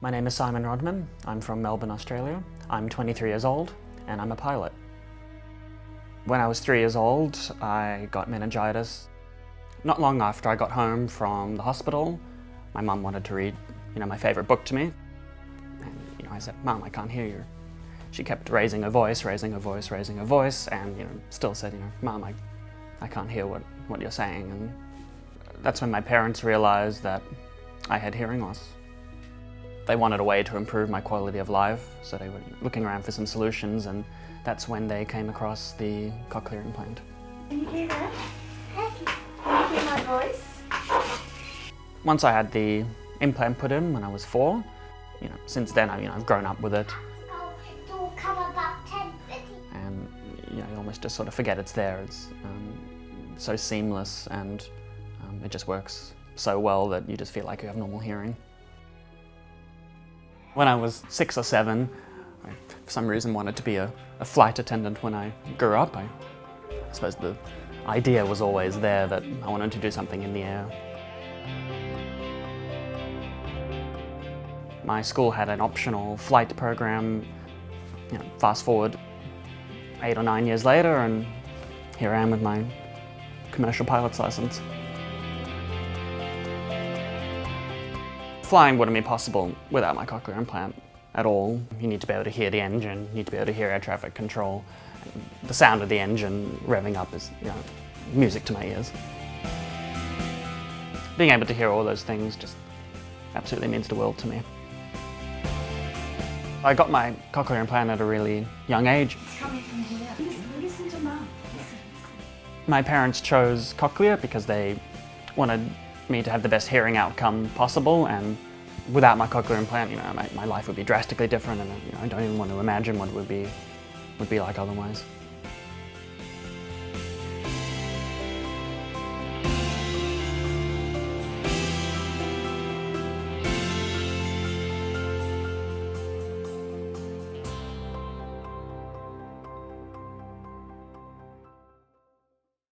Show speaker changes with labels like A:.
A: My name is Simon Rodman. I'm from Melbourne, Australia. I'm 23 years old and I'm a pilot. When I was 3 years old, I got meningitis. Not long after I got home from the hospital, my mum wanted to read, my favourite book to me. And, I said, "Mum, I can't hear you." She kept raising her voice, and, still said, "Mum, I can't hear what you're saying." And that's when my parents realised that I had hearing loss. They wanted a way to improve my quality of life, so they were looking around for some solutions, and that's when they came across the cochlear implant.
B: Can you hear that? Can you hear my voice?
A: Once I had the implant put in when I was 4, since then I've grown up with it, and you almost just sort of forget it's there. It's so seamless, and it just works so well that you just feel like you have normal hearing. When I was 6 or 7, I for some reason wanted to be a flight attendant when I grew up. I suppose the idea was always there that I wanted to do something in the air. My school had an optional flight program. Fast forward 8 or 9 years later, and here I am with my commercial pilot's license. Flying wouldn't be possible without my cochlear implant at all. You need to be able to hear the engine, you need to be able to hear air traffic control. The sound of the engine revving up is music to my ears. Being able to hear all those things just absolutely means the world to me. I got my cochlear implant at a really young age.
B: It's coming from here. Listen to Mum.
A: My parents chose Cochlear because they wanted me to have the best hearing outcome possible, and without my cochlear implant, my life would be drastically different, and I don't even want to imagine what it would be like otherwise.